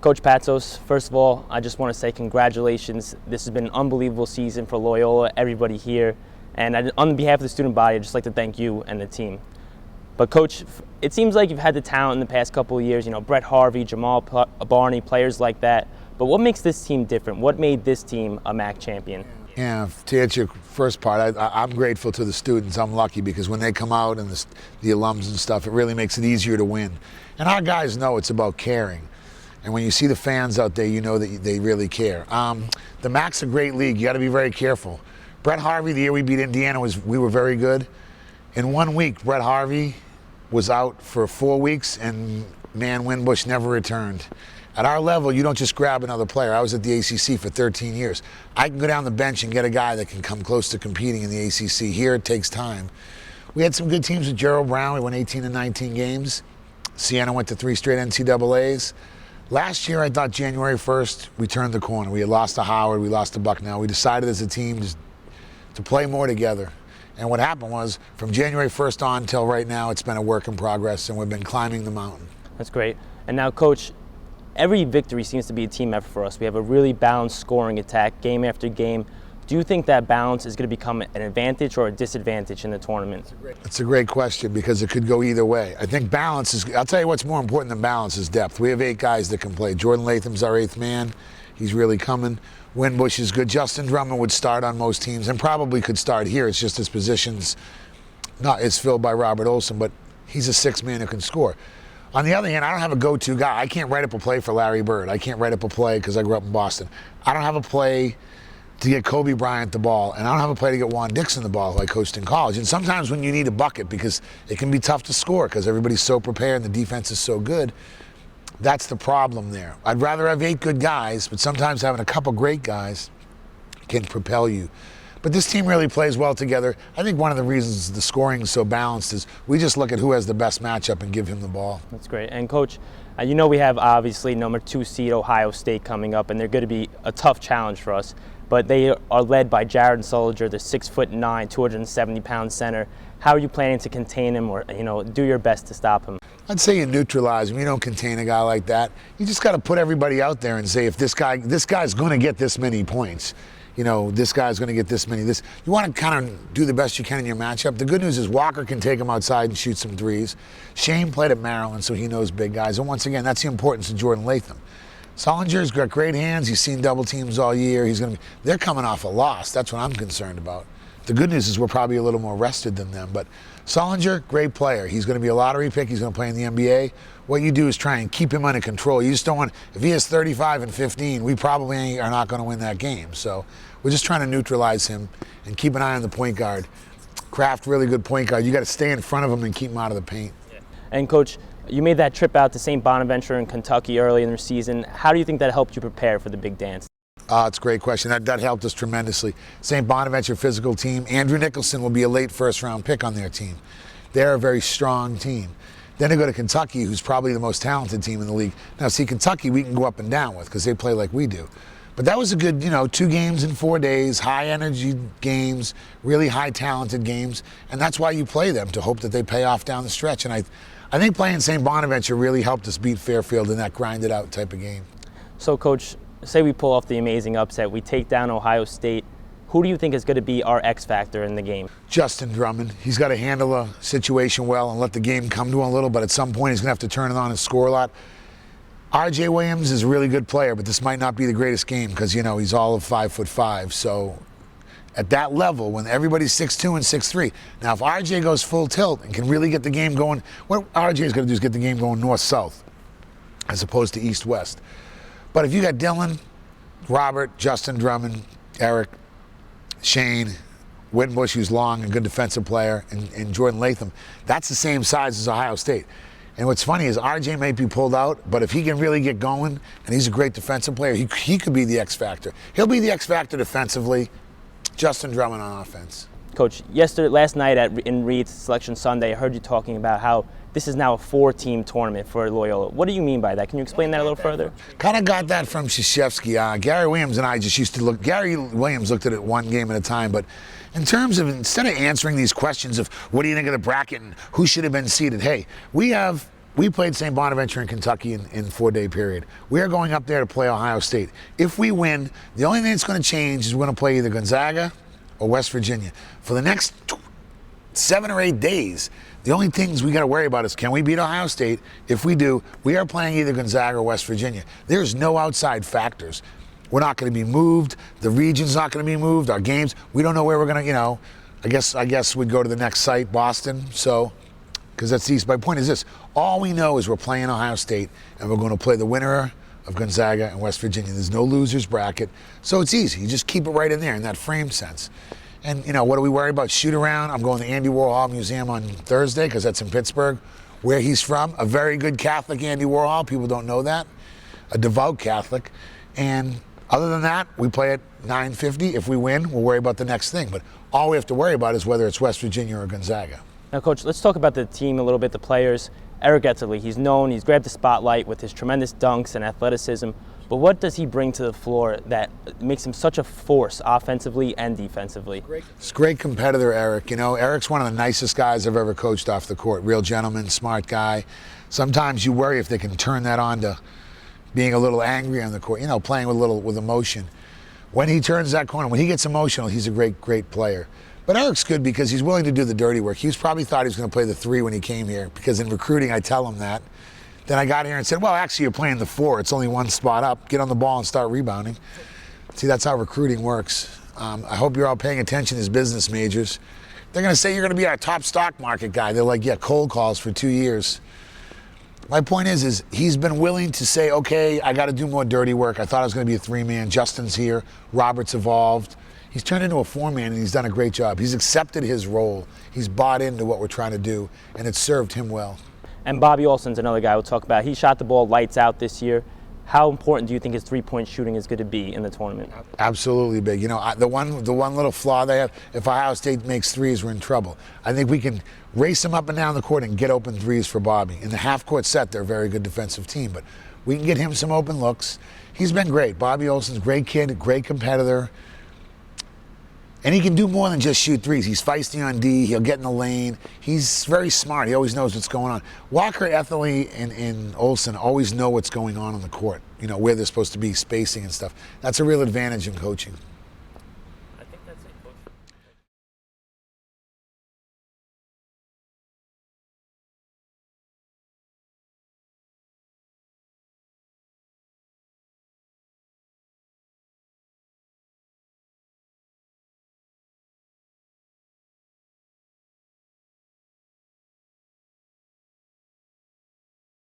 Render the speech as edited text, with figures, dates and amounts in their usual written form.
Coach Patsos, first of all, I just want to say congratulations. This has been an unbelievable season for Loyola, everybody here. And on behalf of the student body, I'd just like to thank you and the team. But Coach, it seems like you've had the talent in the past couple of years, Brett Harvey, Jamal Barney, players like that. But what makes this team different? What made this team a MAC champion? Yeah, to answer your first part, I'm grateful to the students. I'm lucky because when they come out and the alums and stuff, it really makes it easier to win. And our guys know it's about caring. And when you see the fans out there, you know that they really care. The MAC's a great league. You got to be very careful. Brett Harvey, the year we beat Indiana, we were very good. In 1 week, Brett Harvey was out for 4 weeks, and Winbush never returned. At our level, you don't just grab another player. I was at the ACC for 13 years. I can go down the bench and get a guy that can come close to competing in the ACC. Here, it takes time. We had some good teams with Gerald Brown. We won 18 and 19 games. Siena went to 3 straight NCAAs. Last year, I thought January 1st, we turned the corner. We had lost to Howard, we lost to Bucknell. We decided as a team to play more together. And what happened was, from January 1st on till right now, it's been a work in progress, and we've been climbing the mountain. That's great. And now, Coach, every victory seems to be a team effort for us. We have a really balanced scoring attack game after game. Do you think that balance is going to become an advantage or a disadvantage in the tournament? It's a great question because it could go either way. I think balance is, I'll tell you what's more important than balance is depth. We have 8 guys that can play. Jordan Latham's our 8th man. He's really coming. Winbush is good. Justin Drummond would start on most teams and probably could start here. It's just his position's it's filled by Robert Olson, but he's a 6th man who can score. On the other hand, I don't have a go-to guy. I can't write up a play for Larry Bird. I can't write up a play because I grew up in Boston. I don't have a play to get Kobe Bryant the ball, and I don't have a play to get Juan Dixon the ball who I coached in college. And sometimes when you need a bucket, because it can be tough to score because everybody's so prepared and the defense is so good, that's the problem there. I'd rather have 8 good guys, but sometimes having a couple great guys can propel you. But this team really plays well together. I think one of the reasons the scoring is so balanced is we just look at who has the best matchup and give him the ball. That's great. And Coach, we have obviously number 2 seed Ohio State coming up, and they're going to be a tough challenge for us. But they are led by Jared Sullinger, the 6'9", 270-pound center. How are you planning to contain him or, do your best to stop him? I'd say you neutralize him. You don't contain a guy like that. You just got to put everybody out there and say, if this guy's going to get this many points, this guy's going to get this many. You want to kind of do the best you can in your matchup. The good news is Walker can take him outside and shoot some threes. Shane played at Maryland, so he knows big guys. And once again, that's the importance of Jordan Latham. Sullinger's got great hands. He's seen double teams all year. They're coming off a loss. That's what I'm concerned about. The good news is we're probably a little more rested than them. But Sullinger, great player. He's going to be a lottery pick. He's going to play in the NBA. What you do is try and keep him under control. You just don't want, if he has 35 and 15, we probably are not going to win that game. So we're just trying to neutralize him and keep an eye on the point guard. Kraft, really good point guard. You got to stay in front of him and keep him out of the paint. And Coach, you made that trip out to St. Bonaventure in Kentucky early in the season. How do you think that helped you prepare for the big dance? It's a great question. That helped us tremendously. St. Bonaventure physical team. Andrew Nicholson will be a late first-round pick on their team. They're a very strong team. Then they go to Kentucky, who's probably the most talented team in the league. Now, see, Kentucky we can go up and down with because they play like we do. But that was a good, 2 games in 4 days, high-energy games, really high-talented games, and that's why you play them, to hope that they pay off down the stretch. And I think playing St. Bonaventure really helped us beat Fairfield in that grind-it-out type of game. So, Coach, say we pull off the amazing upset, we take down Ohio State. Who do you think is going to be our X factor in the game? Justin Drummond. He's got to handle a situation well and let the game come to him a little, but at some point he's going to have to turn it on and score a lot. R.J. Williams is a really good player, but this might not be the greatest game because, he's all of 5'5". So at that level, when everybody's 6'2" and 6'3", now if R.J. goes full tilt and can really get the game going, what R.J. is going to do is get the game going north-south as opposed to east-west. But if you got Dylan, Robert, Justin Drummond, Eric, Shane, Winbush, who's long and good defensive player, and Jordan Latham, that's the same size as Ohio State. And what's funny is RJ may be pulled out, but if he can really get going, and he's a great defensive player, he could be the X factor. He'll be the X factor defensively, Justin Drummond on offense. Coach, last night in Reed's Selection Sunday, I heard you talking about how this is now a 4-team tournament for Loyola. What do you mean by that? Can you explain that a little further? Kind of got that from Krzyzewski. Gary Williams and I just used to look. Gary Williams looked at it one game at a time, but in terms of, instead of answering these questions of what do you think of the bracket and who should have been seeded, hey, we have We played St. Bonaventure in Kentucky in 4-day period. We are going up there to play Ohio State. If we win, the only thing that's going to change is we're going to play either Gonzaga or West Virginia. For the next 7 or 8 days, the only things we got to worry about is, can we beat Ohio State? If we do, we are playing either Gonzaga or West Virginia. There's no outside factors. We're not going to be moved. The region's not going to be moved. Our games, we don't know where we're going to, I guess we'd go to the next site, Boston. So, because that's easy. My point is this: all we know is we're playing Ohio State, and we're going to play the winner of Gonzaga and West Virginia. There's no losers bracket, so it's easy. You just keep it right in there in that frame sense. And what do we worry about? Shoot around. I'm going to the Andy Warhol Museum on Thursday because that's in Pittsburgh, where he's from. A very good Catholic, Andy Warhol. People don't know that. A devout Catholic. And other than that, we play at 9:50. If we win, we'll worry about the next thing. But all we have to worry about is whether it's West Virginia or Gonzaga. Now, Coach, let's talk about the team a little bit, the players. Eric Etterly, he's grabbed the spotlight with his tremendous dunks and athleticism, but what does he bring to the floor that makes him such a force offensively and defensively? He's a great competitor, Eric. Eric's one of the nicest guys I've ever coached off the court. Real gentleman, smart guy. Sometimes you worry if they can turn that on to being a little angry on the court, playing with emotion. When he turns that corner, when he gets emotional, he's a great player. But Eric's good because he's willing to do the dirty work. He probably thought he was going to play the 3 when he came here, because in recruiting I tell him that. Then I got here and said, well, actually you're playing the 4. It's only one spot up. Get on the ball and start rebounding. See, that's how recruiting works. I hope you're all paying attention as business majors. They're going to say you're going to be our top stock market guy. They're like, yeah, cold calls for 2 years. My point is he's been willing to say, okay, I got to do more dirty work. I thought I was going to be a 3-man. Justin's here. Robert's evolved. He's turned into a 4-man, and he's done a great job. He's accepted his role. He's bought into what we're trying to do, and it's served him well. And Bobby Olson's another guy we'll talk about. He shot the ball lights out this year. How important do you think his 3-point shooting is going to be in the tournament? Absolutely big. The one little flaw they have, if Ohio State makes 3s, we're in trouble. I think we can race them up and down the court and get open 3s for Bobby. In the half-court set, they're a very good defensive team, but we can get him some open looks. He's been great. Bobby Olson's a great kid, great competitor. And he can do more than just shoot 3s. He's feisty on D. He'll get in the lane. He's very smart. He always knows what's going on. Walker, Etterly, and Olson always know what's going on the court, where they're supposed to be, spacing and stuff. That's a real advantage in coaching.